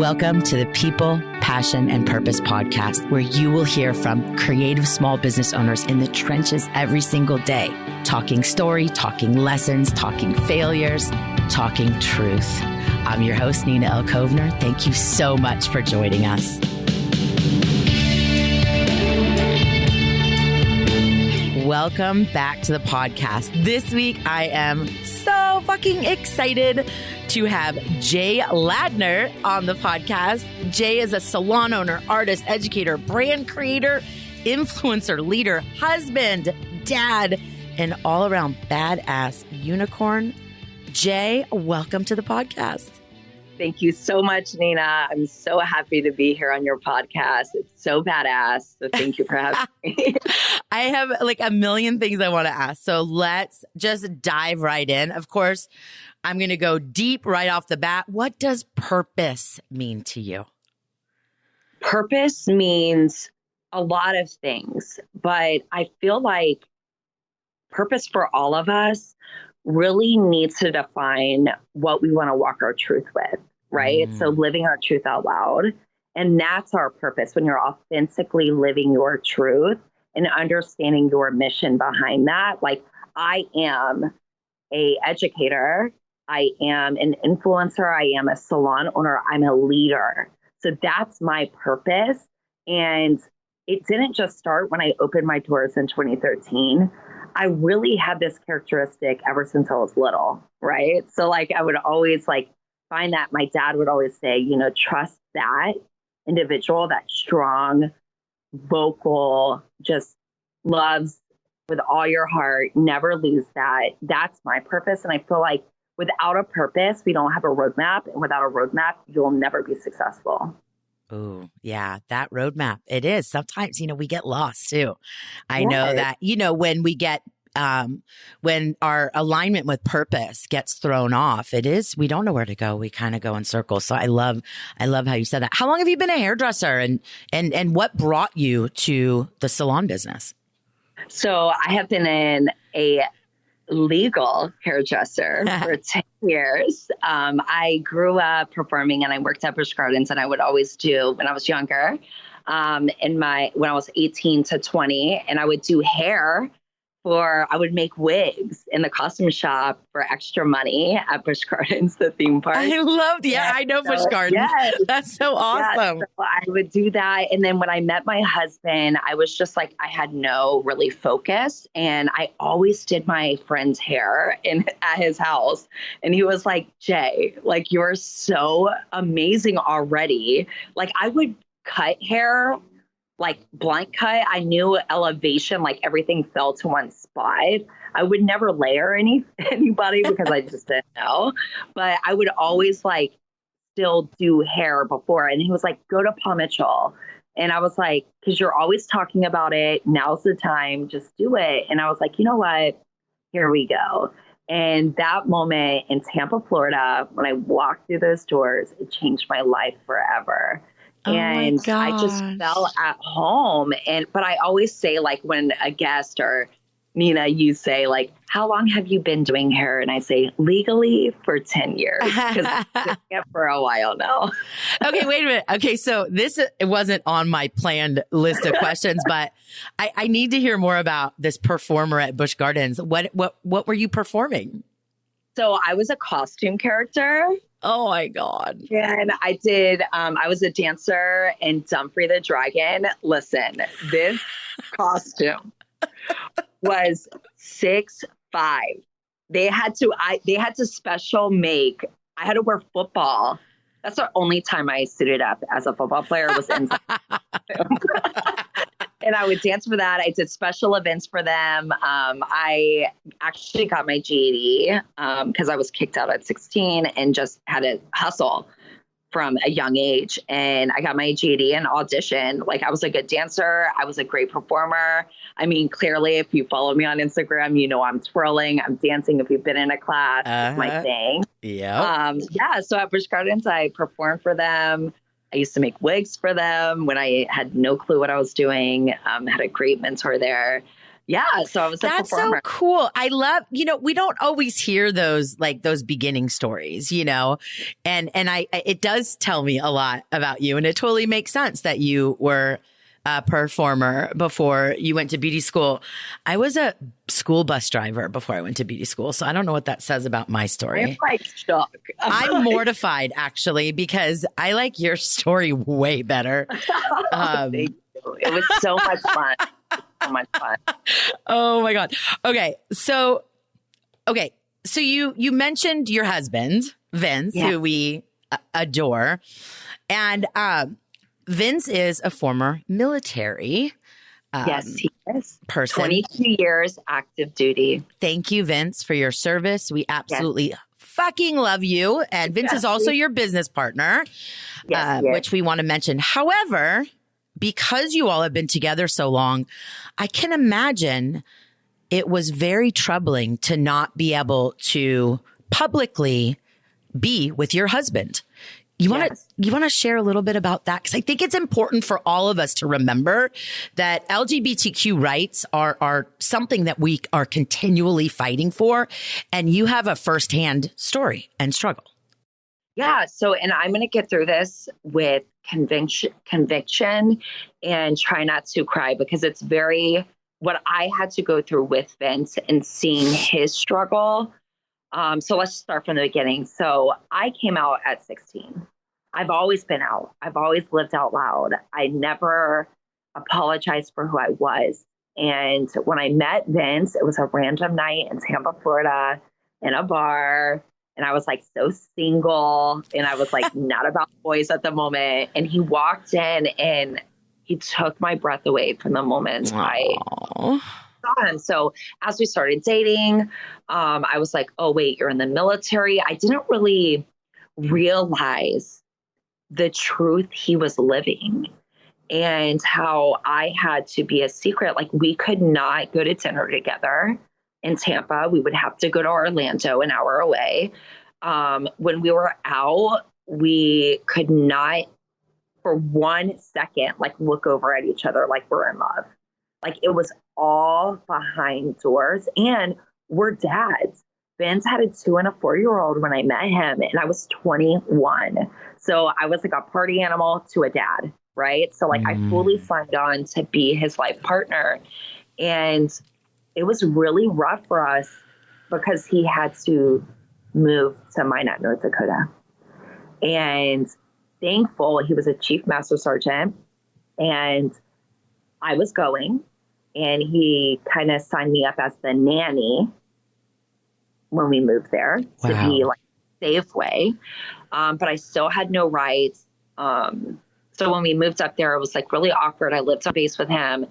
Welcome to the People, Passion, and Purpose podcast, where you will hear from creative small business owners in the trenches every single day, talking story, talking lessons, talking failures, talking truth. I'm your host, Nina L. Kovner. Thank you so much for joining us. Welcome back to the podcast. This week, I am so fucking excited to have J Ladner on the podcast. Jay is a salon owner, artist, educator, brand creator, influencer, leader, husband, dad, and all around badass unicorn. Jay, welcome to the podcast. Thank you so much, Nina. I'm so happy to be here on your podcast. It's so badass. So thank you for having me. I have like a million things I want to ask. So let's just dive right in. Of course, I'm going to go deep right off the bat. What does purpose mean to you? Purpose means a lot of things, but I feel like purpose for all of us really needs to define what we want to walk our truth with, right? So living our truth out loud. And that's our purpose, when you're authentically living your truth and understanding your mission behind that. Like, I am an educator. I am an influencer. I am a salon owner. I'm a leader. So that's my purpose. And it didn't just start when I opened my doors in 2013. I really had this characteristic ever since I was little, right? So like, I would always like find that my dad would always say, you know, trust that individual, that strong, vocal, just loves with all your heart, never lose that. That's my purpose. And I feel like without a purpose, we don't have a roadmap. And without a roadmap, you'll never be successful. Oh, yeah, that roadmap. It is. Sometimes, we get lost too. I know that, when we get, when our alignment with purpose gets thrown off, we don't know where to go. We kind of go in circles. So I love how you said that. How long have you been a hairdresser and what brought you to the salon business? So I have been in a legal hairdresser for 10 years. I grew up performing and I worked at Busch Gardens, and I would always do, when I was younger, when I was 18 to 20, and I would do hair I would make wigs in the costume shop for extra money at Busch Gardens, the theme park. I loved, I know Busch Gardens. Yes. That's so awesome. Yeah, so I would do that. And then when I met my husband, I was just like, I had no really focus. And I always did my friend's hair at his house. And he was like, Jay, like, you're so amazing already. Like, I would cut hair like blunt cut. I knew elevation, like everything fell to one spot. I would never layer anybody because I just didn't know. But I would always like still do hair before. And he was like, go to Paul Mitchell. And I was like, because you're always talking about it. Now's the time. Just do it. And I was like, you know what? Here we go. And that moment in Tampa, Florida, when I walked through those doors, it changed my life forever. And I just felt at home. But I always say, like, when a guest or Nina, you say, like, how long have you been doing hair? And I say, legally for 10 years, because I've been doing it for a while now. Okay, wait a minute. Okay, so it wasn't on my planned list of questions, but I need to hear more about this performer at Busch Gardens. What were you performing? So I was a costume character. Oh my God. And I did, I was a dancer in Dumfrey the Dragon. Listen, this costume was 6'5". They had to special make, I had to wear football. That's the only time I suited up as a football player was in And I would dance for that. I did special events for them. I actually got my GED because I was kicked out at 16 and just had to hustle from a young age. And I got my GED and auditioned. Like, I was a good dancer. I was a great performer. I mean, clearly, if you follow me on Instagram, you know I'm twirling, I'm dancing. If you've been in a class, it's my thing. Yeah. So at Busch Gardens, I performed for them. I used to make wigs for them when I had no clue what I was doing. Had a great mentor there. Yeah. So I was a That's performer. so cool. I love, we don't always hear those beginning stories, and it does tell me a lot about you. And it totally makes sense that you were a performer before you went to beauty school. I was a school bus driver before I went to beauty school. So I don't know what that says about my story. I'm like shocked. I'm mortified actually, because I like your story way better. Thank you. It was so much fun. So much fun. Oh my God. Okay. So you mentioned your husband, Vince, who we adore. And Vince is a former military yes, he is. person. 22 years active duty. Thank you, Vince, for your service. We absolutely fucking love you. And Vince is also your business partner, which we want to mention. However, because you all have been together so long, I can imagine it was very troubling to not be able to publicly be with your husband. You want to share a little bit about that? Because I think it's important for all of us to remember that LGBTQ rights are something that we are continually fighting for. And you have a firsthand story and struggle. Yeah. So, and I'm going to get through this with conviction and try not to cry, because it's what I had to go through with Vince and seeing his struggle. So let's start from the beginning. So I came out at 16. I've always been out. I've always lived out loud. I never apologized for who I was. And when I met Vince, it was a random night in Tampa, Florida, in a bar. And I was like so single, and I was like not about boys at the moment. And he walked in and he took my breath away from the moment I saw him. So as we started dating, I was like, oh, wait, you're in the military. I didn't really realize the truth he was living and how I had to be a secret. Like, we could not go to dinner together in Tampa. We would have to go to Orlando, an hour away. When we were out, we could not for 1 second, look over at each other like we're in love. Like, it was all behind doors, and we're dads. Vince had a 2 and a 4-year-old when I met him, and I was 21. So I was like a party animal to a dad, right? So I fully signed on to be his life partner. And it was really rough for us because he had to move to Minot, North Dakota. And thankful, he was a chief master sergeant, and I was going, and he kind of signed me up as the nanny when we moved there to be Safeway. But I still had no rights. So when we moved up there, it was really awkward. I lived on base with him.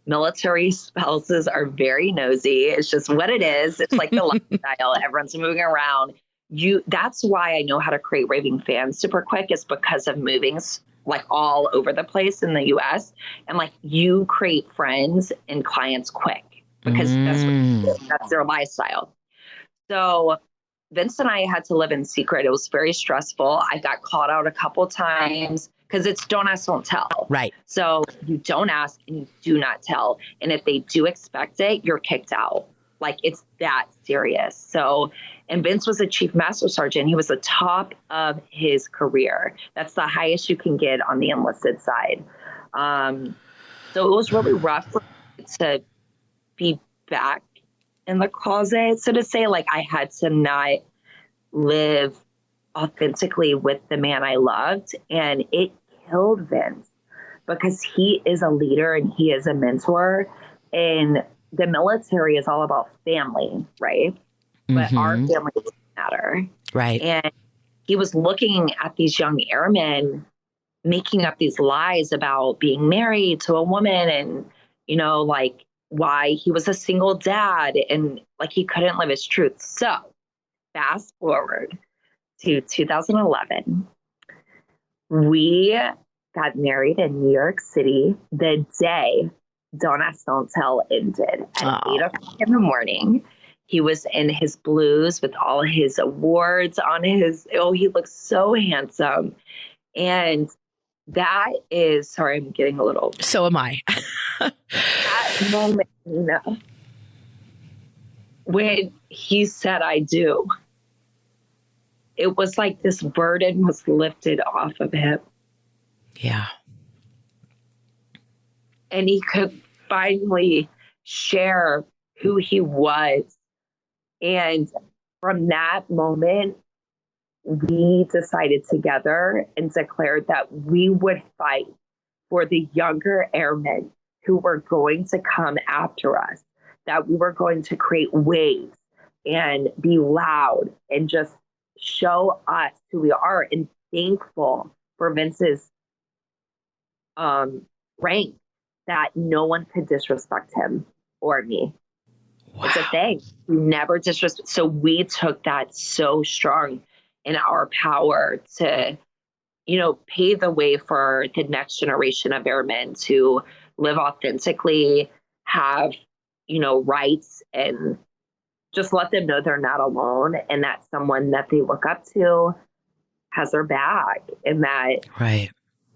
Military spouses are very nosy. It's just what it is. It's like the lifestyle. Everyone's moving around. That's why I know how to create raving fans super quick, is because of moving all over the place in the US. And you create friends and clients quick because that's their lifestyle. So Vince and I had to live in secret. It was very stressful. I got caught out a couple times because it's don't ask, don't tell. Right. So you don't ask and you do not tell. And if they do expect it, you're kicked out. It's that serious. So, and Vince was a chief master sergeant. He was the top of his career. That's the highest you can get on the enlisted side. So it was really rough for me to be back in the closet, so to say. I had to not live authentically with the man I loved, and it killed Vince because he is a leader and he is a mentor, and the military is all about family, right? But our family doesn't matter. Right. And he was looking at these young airmen making up these lies about being married to a woman, and why he was a single dad, and he couldn't live his truth. So fast forward to 2011, we got married in New York City the day Don't Ask, Don't Tell ended at 8 o'clock in the morning. He was in his blues with all his awards on he looked so handsome. And that is, sorry, I'm getting a little. So am I. That moment, when he said, I do, it was like this burden was lifted off of him. Yeah. And he could finally share who he was. And from that moment, we decided together and declared that we would fight for the younger airmen who were going to come after us, that we were going to create waves and be loud and just show us who we are, and thankful for Vince's rank, that no one could disrespect him or me. Wow. It's a thing. We never disrespect. So we took that so strong in our power to, pave the way for the next generation of airmen to live authentically, have, rights, and just let them know they're not alone, and that someone that they look up to has their back, and that, right.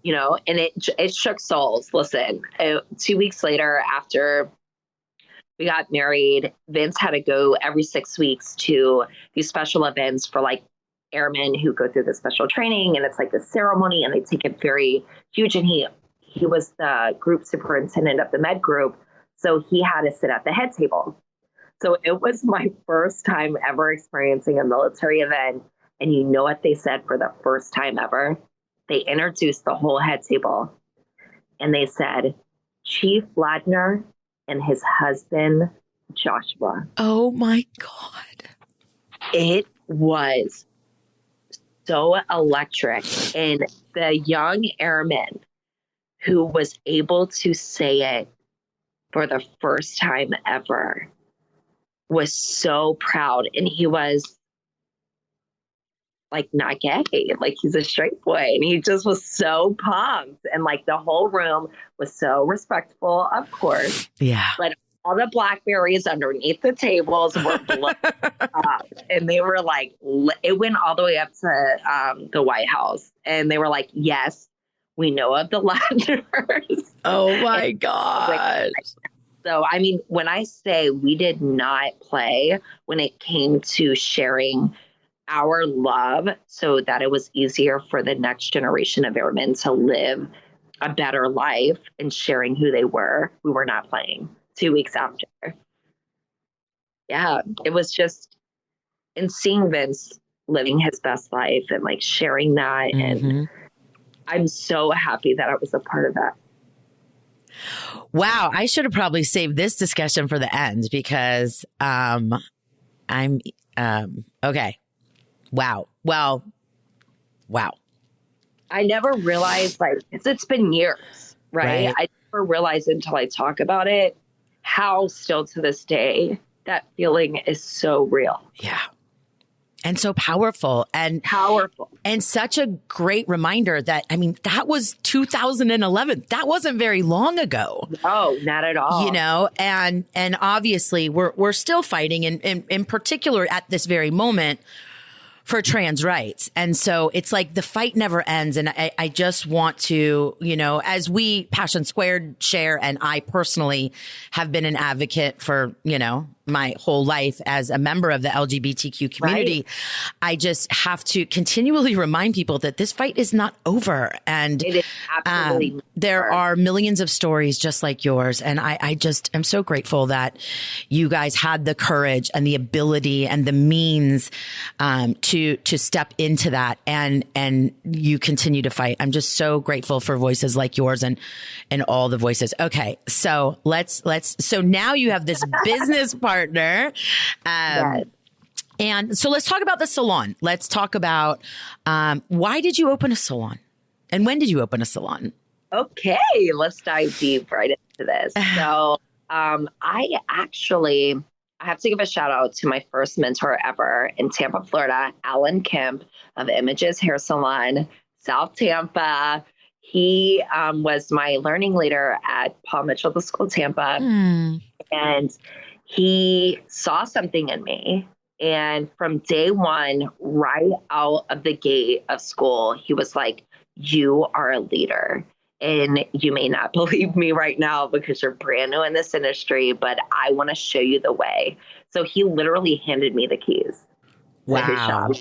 And it shook souls. Listen, 2 weeks later, after we got married, Vince had to go every 6 weeks to these special events for like airmen who go through the special training, and it's like the ceremony, and they take it very huge. And he was the group superintendent of the med group, so he had to sit at the head table. So it was my first time ever experiencing a military event. And you know what they said for the first time ever? They introduced the whole head table, and they said, Chief Ladner and his husband, Joshua. Oh my God. It was so electric. And the young airman who was able to say it for the first time ever was so proud. And he was like not gay, like he's a straight boy, and he just was so pumped. And like the whole room was so respectful, of course. Yeah. But all the blackberries underneath the tables were blown up, and they were like, it went all the way up to the White House, and they were like, yes, we know of the Ladners. Oh my gosh. So, I mean, when I say we did not play when it came to sharing our love so that it was easier for the next generation of airmen to live a better life and sharing who they were, we were not playing 2 weeks after. Yeah, it was just, and seeing Vince living his best life and like sharing that. Mm-hmm. And I'm so happy that I was a part of that. Wow. I should have probably saved this discussion for the end, because I'm okay. Wow. Well, wow. I never realized, like, it's been years, right? I never realized until I talk about it how still to this day that feeling is so real. Yeah. And so powerful and such a great reminder that, I mean, that was 2011. That wasn't very long ago. No, not at all. And obviously we're still fighting, and in particular at this very moment, for trans rights. And so it's like the fight never ends. And I just want to, as we Passion Squared share, and I personally have been an advocate for, my whole life as a member of the LGBTQ community, right. I just have to continually remind people that this fight is not over. And it is absolutely there are millions of stories just like yours. And I just am so grateful that you guys had the courage and the ability and the means to step into that, and you continue to fight. I'm just so grateful for voices like yours and all the voices. Okay. So so now you have this business partner. Yes. And so let's talk about the salon. Let's talk about why did you open a salon, and when did you open a salon? Okay, let's dive deep right into this. So I have to give a shout out to my first mentor ever in Tampa, Florida, Alan Kemp of Images Hair Salon, South Tampa. He was my learning leader at Paul Mitchell, the School Tampa. And he saw something in me. And from day one, right out of the gate of school, he was like, you are a leader. And you may not believe me right now because you're brand new in this industry, but I want to show you the way. So he literally handed me the keys to his shop.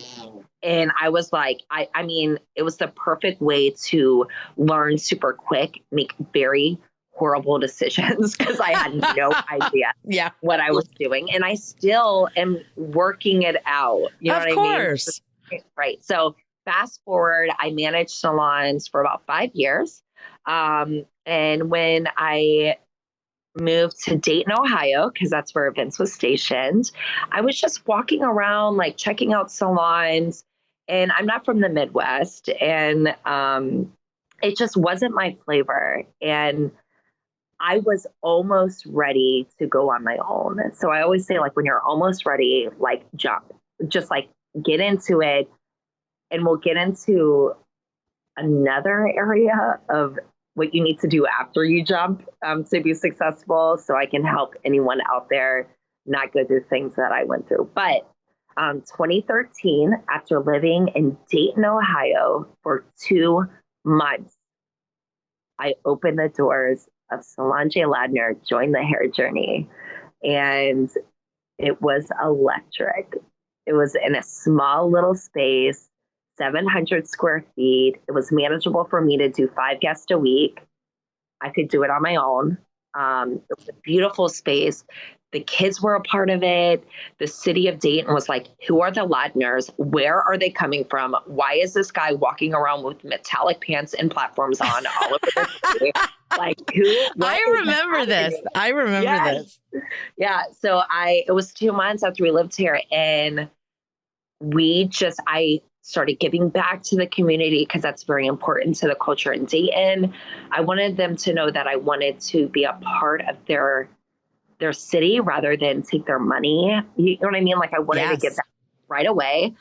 And I was like, I mean, it was the perfect way to learn super quick, make very horrible decisions because I had no idea what I was doing. And I still am working it out. You know what I mean? Of course. Right. So fast forward, I managed salons for about 5 years. And when I moved to Dayton, Ohio, because that's where Vince was stationed, I was just walking around, like checking out salons. And I'm not from the Midwest, and it just wasn't my flavor. And I was almost ready to go on my own. So I always say, like, when you're almost ready, like, jump, just like get into it. And we'll get into another area of what you need to do after you jump to be successful. So I can help anyone out there not go through things that I went through. But 2013, after living in Dayton, Ohio for 2 months, I opened the doors of Salon J Ladner, joined the hair journey, and it was electric. It was in a small little space, 700 square feet. It was manageable for me to do 5 guests a week. I could do it on my own. It was a beautiful space. The kids were a part of it. The city of Dayton was like, who are the Ladners? Where are they coming from? Why is this guy walking around with metallic pants and platforms on all over the city? Like, who? I remember this. This. Yeah. So it was 2 months after we lived here, and I started giving back to the community because that's very important to the culture in Dayton. I wanted them to know that I wanted to be a part of their city rather than take their money. You know what I mean? Like, I wanted to give that right away.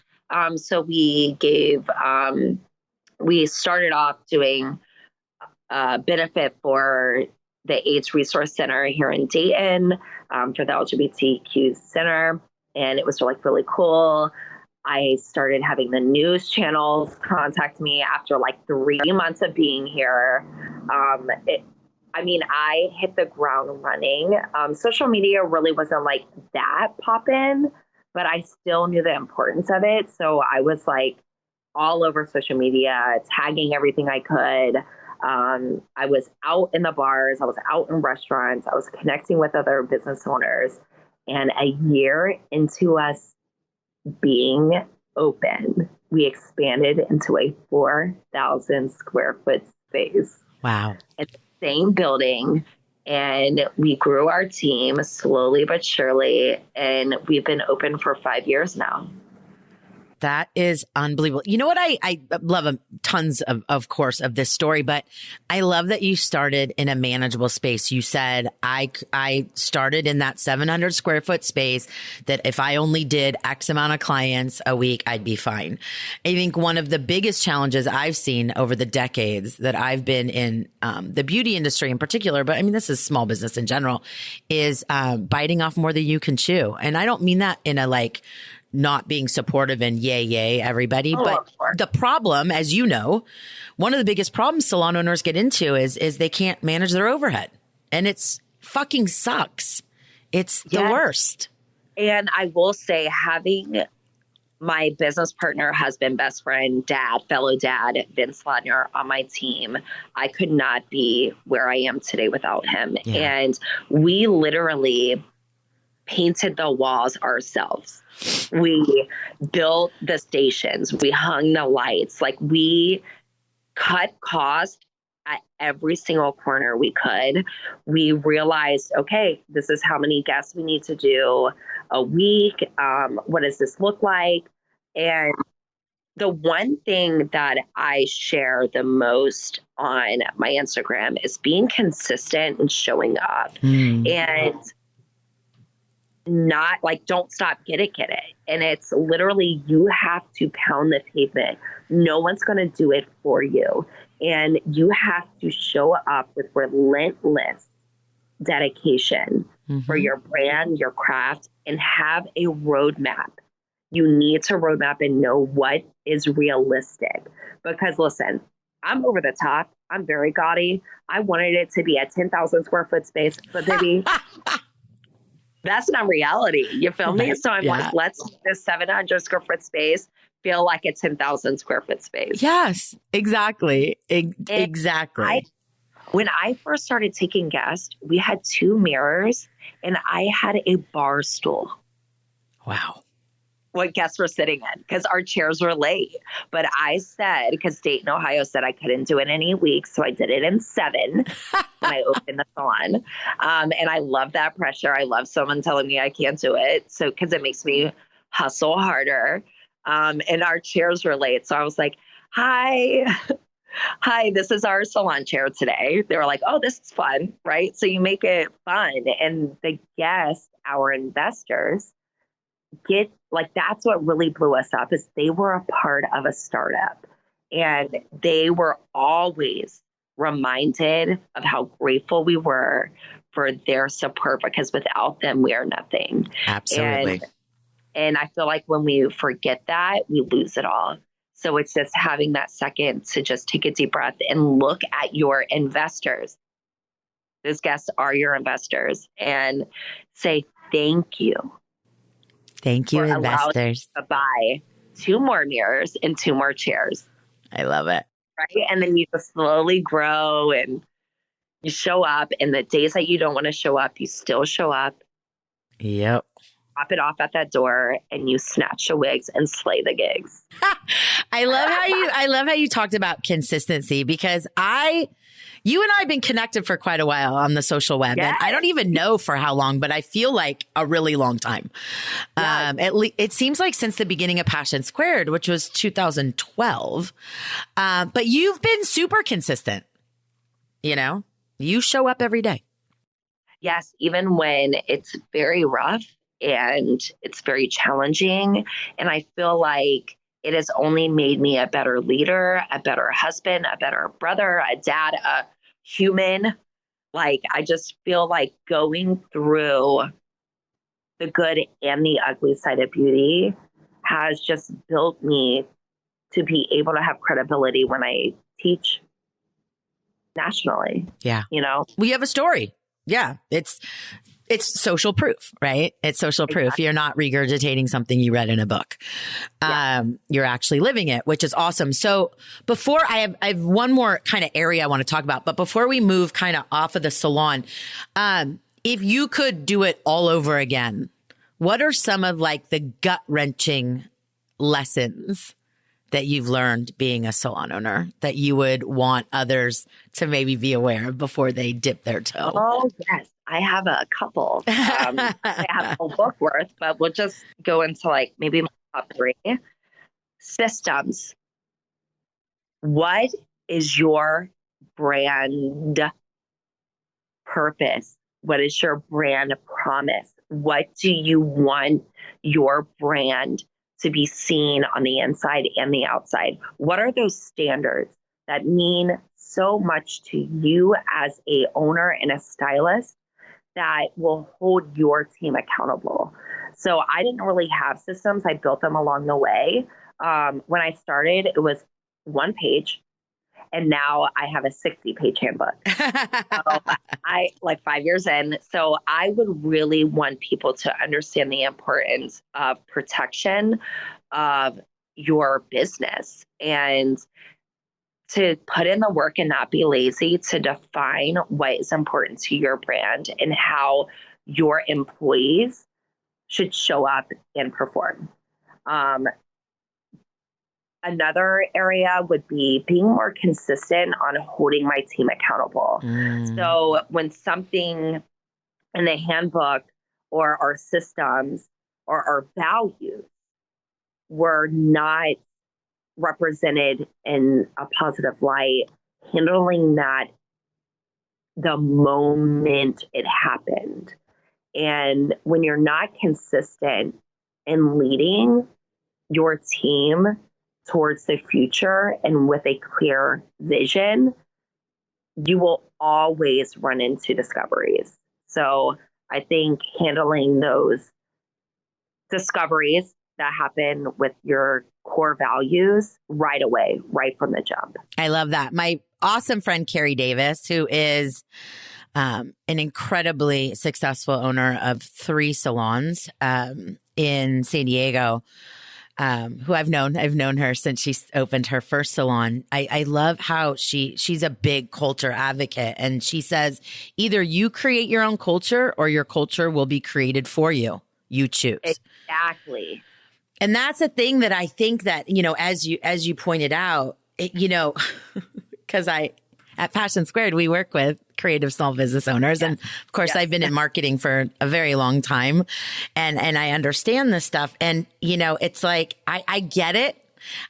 So we started off doing a benefit for the AIDS Resource Center here in Dayton, for the LGBTQ Center. And it was like really cool. I started having the news channels contact me after like 3 months of being here. I hit the ground running. Social media really wasn't like that poppin', but I still knew the importance of it. So I was like all over social media, tagging everything I could. I was out in the bars. I was out in restaurants. I was connecting with other business owners. And a year into us being open, we expanded into a 4,000 square foot space. Wow. In the same building. And we grew our team slowly but surely. And we've been open for 5 years now. That is unbelievable. You know what? I love tons of course, of this story, but I love that you started in a manageable space. You said, I started in that 700 square foot space that if I only did X amount of clients a week, I'd be fine. I think one of the biggest challenges I've seen over the decades that I've been in the beauty industry in particular, but I mean, this is small business in general, is biting off more than you can chew. And I don't mean that in a like, not being supportive and yay, everybody. But the problem, as you know, one of the biggest problems salon owners get into is they can't manage their overhead. And it's fucking sucks. It's the worst. And I will say, having my business partner, husband, best friend, fellow dad, Vince Ladner on my team, I could not be where I am today without him. Yeah. And we literally painted the walls ourselves. We built the stations. We hung the lights. Like, we cut costs at every single corner we could. We realized, okay, this is how many guests we need to do a week. What does this look like? And the one thing that I share the most on my Instagram is being consistent and showing up. And not like, don't stop, get it. And it's literally, you have to pound the pavement. No one's going to do it for you. And you have to show up with relentless dedication for your brand, your craft, and have a roadmap. You need to roadmap and know what is realistic. Because listen, I'm over the top. I'm very gaudy. I wanted it to be a 10,000 square foot space, but baby, that's not reality. You feel me? Right. So I'm Yeah. like, let's make this 700 square foot space feel like a 10,000 square foot space. Yes, exactly. And Exactly. when I first started taking guests, we had 2 mirrors and I had a bar stool. Wow. What guests were sitting in because our chairs were late. But I said, because Dayton, Ohio said I couldn't do it in any weeks. So I did it in 7 when I opened the salon. And I love that pressure. I love someone telling me I can't do it. So, because it makes me hustle harder. And our chairs were late. So I was like, hi. Hi, this is our salon chair today. They were like, oh, this is fun, right? So you make it fun. And the guests, our investors, get like that's what really blew us up is they were a part of a startup and they were always reminded of how grateful we were for their support because without them we are nothing. Absolutely. And I feel like when we forget that we lose it all. So it's just having that second to just take a deep breath and look at your investors. Those guests are your investors and say thank you. Thank you, For allowing investors. to buy 2 more mirrors and 2 more chairs. I love it. Right. And then you just slowly grow and you show up. And the days that you don't want to show up, you still show up, Yep. drop it off at that door, and you snatch the wigs and slay the gigs. I love how you talked about consistency because you and I have been connected for quite a while on the social web. Yes. And I don't even know for how long, but I feel like a really long time. Yes. It seems like since the beginning of Passion Squared, which was 2012. But you've been super consistent. You know, you show up every day. Yes, even when it's very rough and it's very challenging. And I feel like it has only made me a better leader, a better husband, a better brother, a dad, a human. Like, I just feel like going through the good and the ugly side of beauty has just built me to be able to have credibility when I teach nationally. Yeah. You know, we have a story. Yeah. It's social proof, right? It's social proof. Exactly. You're not regurgitating something you read in a book. Yeah. You're actually living it, which is awesome. So before I have one more kind of area I want to talk about, but before we move kind of off of the salon, if you could do it all over again, what are some of like the gut wrenching lessons that you've learned being a salon owner that you would want others to maybe be aware of before they dip their toe? Oh, yes. I have a couple. I have a book worth, but we'll just go into like maybe my top 3. Systems. What is your brand purpose? What is your brand promise? What do you want your brand to be seen on the inside and the outside? What are those standards that mean so much to you as a owner and a stylist that will hold your team accountable? So I didn't really have systems. I built them along the way. When I started, it was 1 page. And now I have a 60-page handbook. So I like 5 years in. So I would really want people to understand the importance of protection of your business and to put in the work and not be lazy to define what is important to your brand and how your employees should show up and perform. Another area would be being more consistent on holding my team accountable. So when something in the handbook or our systems or our values were not represented in a positive light, handling that the moment it happened. And when you're not consistent in leading your team towards the future and with a clear vision, you will always run into discoveries. So I think handling those discoveries that happen with your core values right away, right from the jump. I love that. My awesome friend, Carrie Davis, who is an incredibly successful owner of 3 salons in San Diego, who I've known her since she opened her first salon. I love how she's a big culture advocate, and she says either you create your own culture or your culture will be created for you. You choose. Exactly. And that's a thing that I think that, as you pointed out, because at Passion Squared, we work with creative small business owners. Yes. And of course, yes. I've been in marketing for a very long time, and I understand this stuff. And, it's like, I get it.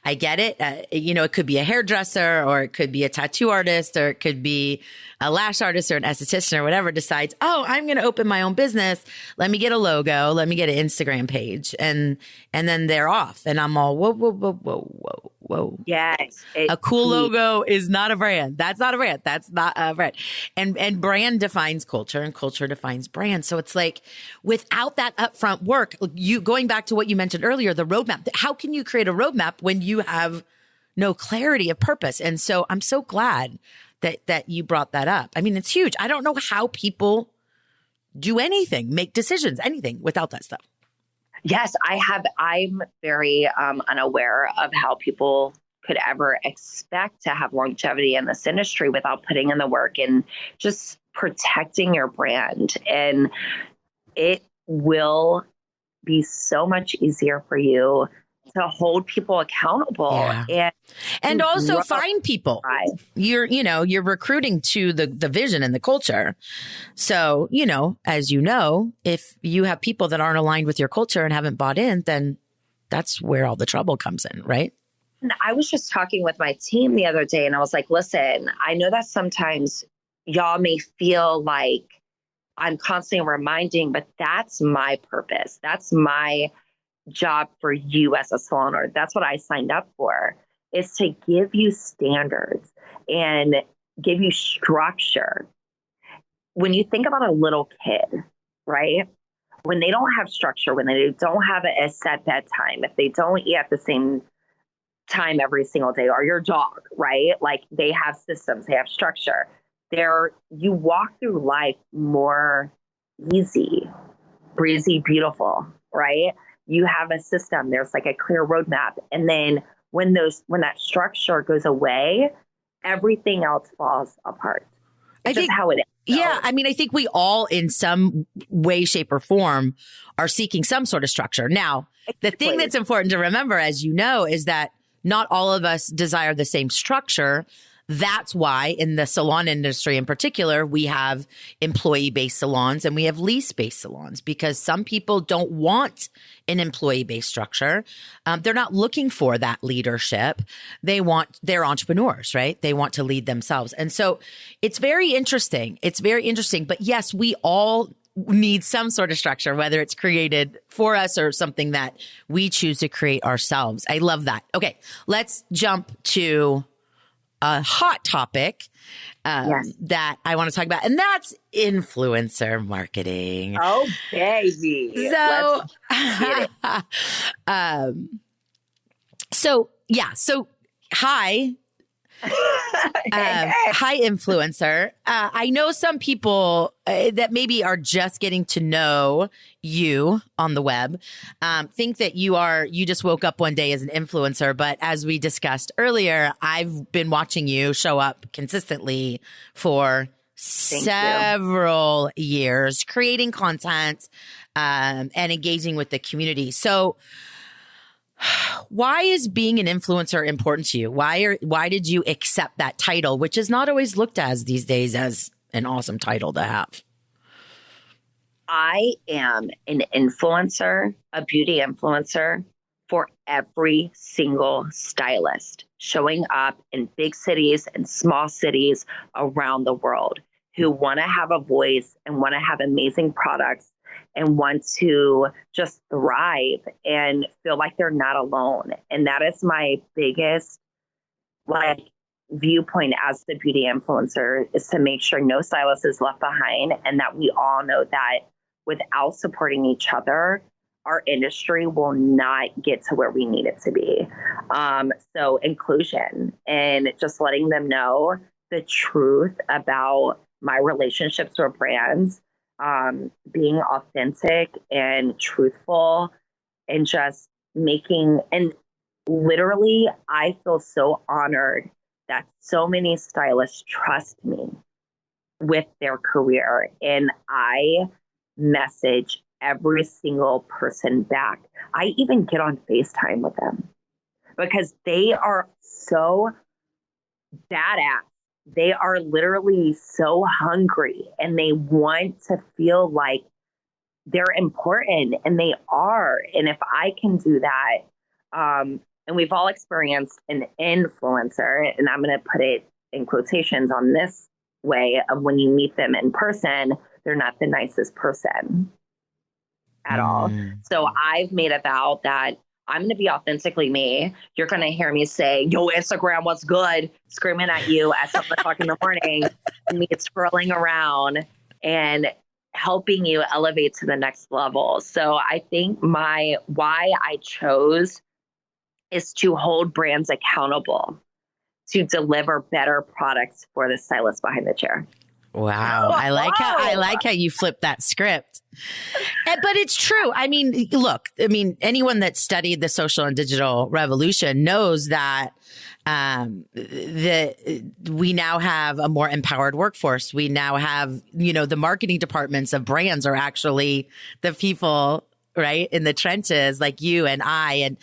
I get it. It could be a hairdresser, or it could be a tattoo artist, or it could be a lash artist or an esthetician or whatever decides, oh, I'm going to open my own business. Let me get a logo. Let me get an Instagram page. And then they're off. And I'm all, whoa, whoa, whoa, whoa, whoa, whoa. Yes. A cool logo is not a brand. That's not a brand. That's not a brand. And brand defines culture, and culture defines brand. So it's like, without that upfront work, you going back to what you mentioned earlier, the roadmap, how can you create a roadmap when you have no clarity of purpose? And so I'm so glad that you brought that up. I mean, it's huge. I don't know how people do anything, make decisions, anything without that stuff. Yes, I'm very unaware of how people could ever expect to have longevity in this industry without putting in the work and just protecting your brand. And it will be so much easier for you to hold people accountable and also find people. You're recruiting to the vision and the culture. So, as if you have people that aren't aligned with your culture and haven't bought in, then that's where all the trouble comes in, right? I was just talking with my team the other day, and I was like, listen, I know that sometimes y'all may feel like I'm constantly reminding, but that's my purpose. That's my job for you as a salon owner. That's what I signed up for, is to give you standards and give you structure. When you think about a little kid, right? When they don't have structure, when they don't have a set bedtime, if they don't eat at the same time every single day, or your dog, right? Like, they have systems, they have structure. You walk through life more easy, breezy, beautiful, right? You have a system, there's like a clear roadmap. And then when that structure goes away, everything else falls apart. It's just how it is. Yeah. I mean, I think we all in some way, shape, or form are seeking some sort of structure. Now, the thing that's important to remember, as you know, is that not all of us desire the same structure. That's why in the salon industry in particular, we have employee-based salons and we have lease-based salons, because some people don't want an employee-based structure. They're not looking for that leadership. They're entrepreneurs, right? They want to lead themselves. And so it's very interesting. But yes, we all need some sort of structure, whether it's created for us or something that we choose to create ourselves. I love that. Okay, let's jump to a hot topic that I want to talk about, and that's influencer marketing. Oh, baby. So, hi. Hi, influencer. I know some people that maybe are just getting to know you on the web think that you just woke up one day as an influencer. But as we discussed earlier, I've been watching you show up consistently for several years, creating content and engaging with the community. So why is being an influencer important to you? Why did you accept that title, which is not always looked at these days as an awesome title to have? I am an influencer, a beauty influencer for every single stylist showing up in big cities and small cities around the world who want to have a voice and want to have amazing products and want to just thrive and feel like they're not alone. And that is my biggest viewpoint as the beauty influencer, is to make sure no stylist is left behind, and that we all know that without supporting each other, our industry will not get to where we need it to be. So inclusion and just letting them know the truth about my relationships with brands, being authentic and truthful, and just making, and literally, I feel so honored that so many stylists trust me with their career. And I message every single person back. I even get on FaceTime with them because they are so badass. They are literally so hungry and they want to feel like they're important, and they are. And if I can do that, and we've all experienced an influencer, and I'm going to put it in quotations on this way of when you meet them in person, they're not the nicest person at all. So I've made a vow that I'm going to be authentically me. You're going to hear me say, yo, Instagram, what's good? Screaming at you at 7:00 in the morning, and me scrolling around and helping you elevate to the next level. So I think why I chose is to hold brands accountable to deliver better products for the stylist behind the chair. Wow. I like how you flipped that script. But it's true. I mean, look, anyone that studied the social and digital revolution knows that we now have a more empowered workforce. We now have, the marketing departments of brands are actually the people, right, in the trenches, like you and I. And,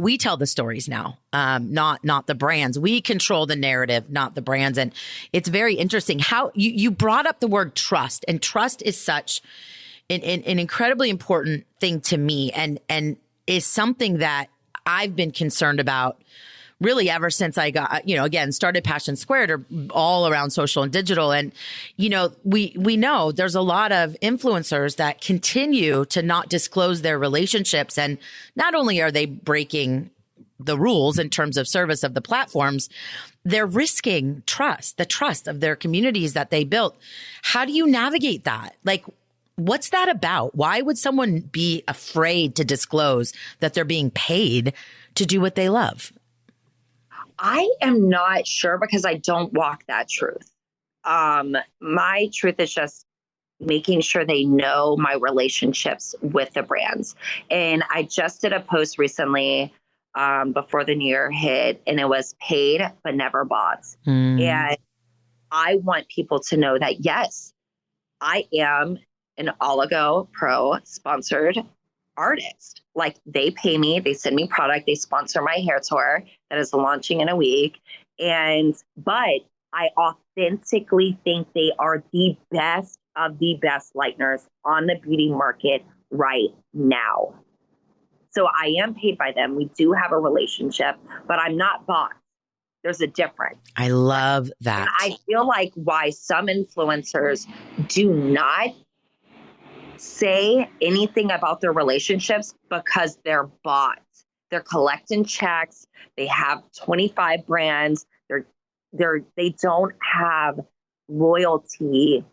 we tell the stories now, not the brands. We control the narrative, not the brands. And it's very interesting how you brought up the word trust, and trust is such an incredibly important thing to me, and is something that I've been concerned about really ever since I got, again, started Passion Squared, or all around social and digital. And, we know there's a lot of influencers that continue to not disclose their relationships. And not only are they breaking the rules in terms of service of the platforms, they're risking the trust of their communities that they built. How do you navigate that? Like, what's that about? Why would someone be afraid to disclose that they're being paid to do what they love? I am not sure because I don't walk that truth. My truth is just making sure they know my relationships with the brands. And I just did a post recently before the new year hit, and it was paid but never bought. And I want people to know that, yes, I am an Oligo Pro sponsored artist. Like, they pay me, they send me product, they sponsor my hair tour that is launching in a week. But I authentically think they are the best of the best lighteners on the beauty market right now. So I am paid by them. We do have a relationship, but I'm not bought. There's a difference. I love that. And I feel like why some influencers do not say anything about their relationships, because they're bought. They're collecting checks. They have 25 brands. They don't have loyalty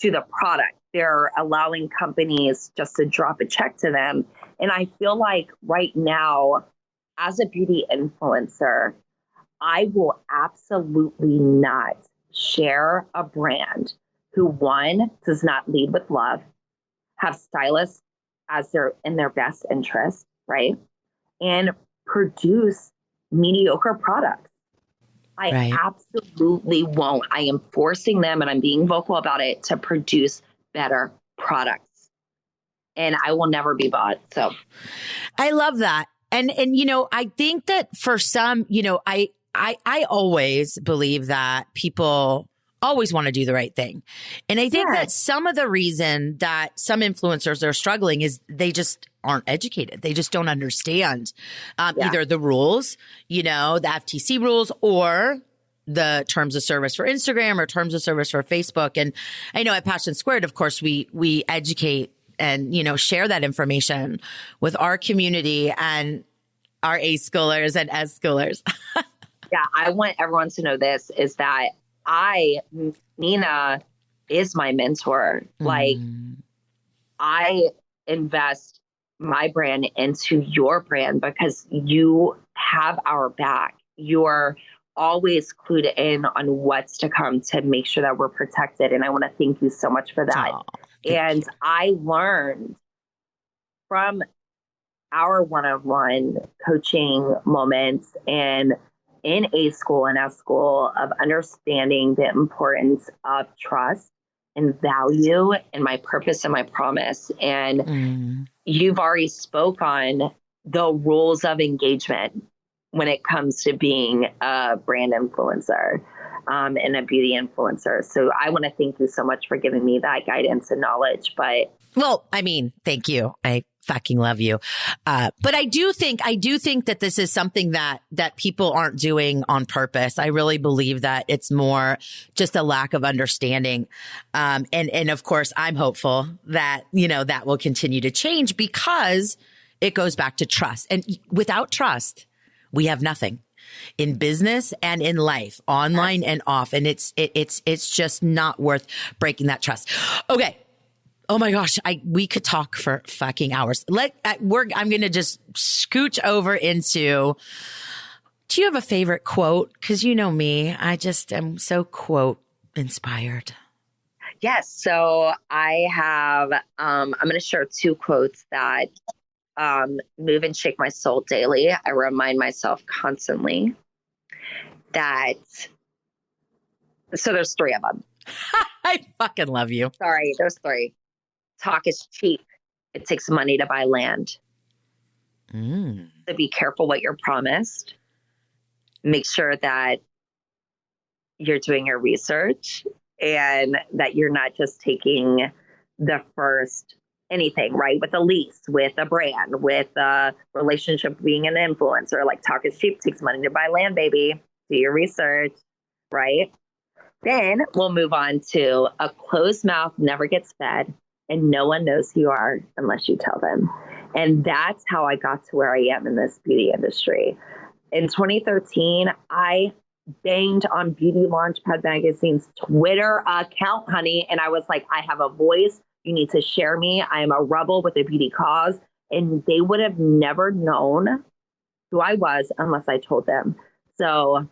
to the product. They're allowing companies just to drop a check to them. And I feel like right now, as a beauty influencer, I will absolutely not share a brand who, one, does not lead with love, have stylists as in their best interest, right? And produce mediocre products. I absolutely won't. I am forcing them, and I'm being vocal about it, to produce better products. And I will never be bought. So I love that. And I think that for some, I always believe that people always want to do the right thing. And I think that some of the reason that some influencers are struggling is they just aren't educated. They just don't understand either the rules, the FTC rules, or the terms of service for Instagram or terms of service for Facebook. And I know at Passion Squared, of course, we educate and, share that information with our community and our A schoolers and S schoolers. Yeah, I want everyone to know this, is that Nina is my mentor. Like, I invest my brand into your brand because you have our back. You're always clued in on what's to come to make sure that we're protected. And I want to thank you so much for that. And I learned from our one-on-one coaching moments and in A school and F school of understanding the importance of trust and value and my purpose and my promise. And you've already spoke on the rules of engagement when it comes to being a brand influencer and a beauty influencer. So I want to thank you so much for giving me that guidance and knowledge. But well, I mean, thank you. I fucking love you. But I do think that this is something that people aren't doing on purpose. I really believe that it's more just a lack of understanding. And of course, I'm hopeful that, that will continue to change because it goes back to trust. And without trust, we have nothing in business and in life, online and off. And it's just not worth breaking that trust. Okay. Oh my gosh, we could talk for fucking hours. I'm going to just scooch over into, do you have a favorite quote? Because you know me, I just am so quote inspired. Yes. So I have, I'm going to share two quotes that move and shake my soul daily. I remind myself constantly that, so there's three of them. I fucking love you. Sorry, there's three. Talk is cheap. It takes money to buy land. So be careful what you're promised. Make sure that you're doing your research and that you're not just taking the first anything, right? With a lease, with a brand, with a relationship, being an influencer. Like talk is cheap, takes money to buy land, baby. Do your research, right? Then we'll move on to a closed mouth never gets fed. And no one knows who you are unless you tell them. And that's how I got to where I am in this beauty industry. In 2013, I banged on Beauty Launchpad Magazine's Twitter account, honey. And I was like, I have a voice. You need to share me. I am a rebel with a beauty cause. And they would have never known who I was unless I told them. So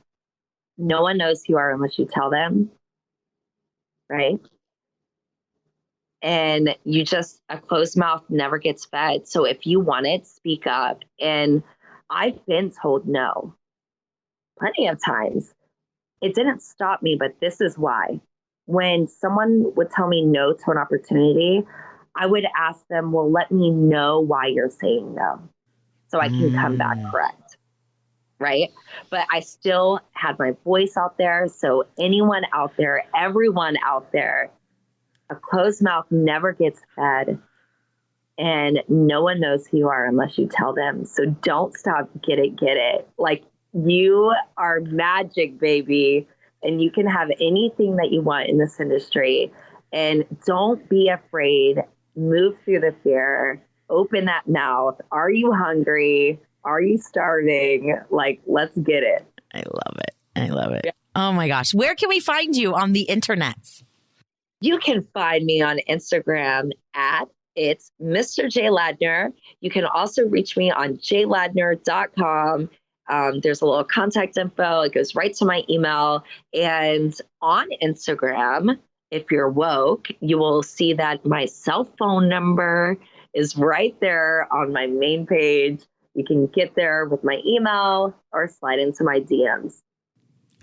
no one knows who you are unless you tell them. Right? And a closed mouth never gets fed. So if you want it, speak up. And I've been told no plenty of times. It didn't stop me, but this is why. When someone would tell me no to an opportunity, I would ask them, well, let me know why you're saying no so I can come back correct. Right? But I still had my voice out there. So anyone out there, everyone out there, a closed mouth never gets fed, and no one knows who you are unless you tell them. So don't stop. Get it. Like, you are magic, baby, and you can have anything that you want in this industry. And don't be afraid. Move through the fear. Open that mouth. Are you hungry? Are you starving? Like, let's get it. I love it. Yeah. Oh my gosh. Where can we find you on the internet? You can find me on Instagram at it's Mr. J Ladner. You can also reach me on jladner.com. There's a little contact info. It goes right to my email. And on Instagram, if you're woke, you will see that my cell phone number is right there on my main page. You can get there with my email or slide into my DMs.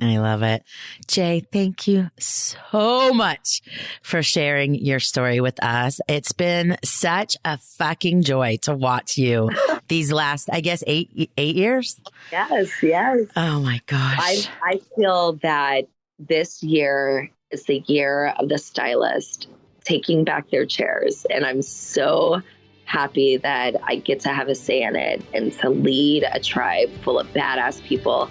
I love it. Jay, thank you so much for sharing your story with us. It's been such a fucking joy to watch you these last, I guess, eight years. Yes. Oh my gosh. I feel that this year is the year of the stylist taking back their chairs. And I'm so happy that I get to have a say in it and to lead a tribe full of badass people.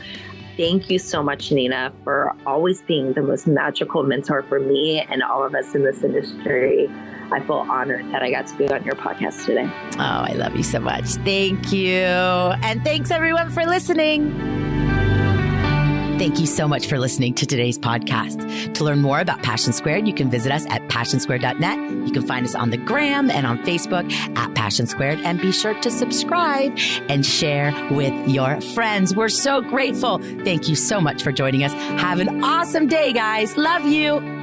Thank you so much, Nina, for always being the most magical mentor for me and all of us in this industry. I feel honored that I got to be on your podcast today. Oh, I love you so much. Thank you. And thanks everyone for listening. Thank you so much for listening to today's podcast. To learn more about Passion Squared, you can visit us at passionsquared.net. You can find us on the gram and on Facebook at Passion Squared, and be sure to subscribe and share with your friends. We're so grateful. Thank you so much for joining us. Have an awesome day, guys. Love you.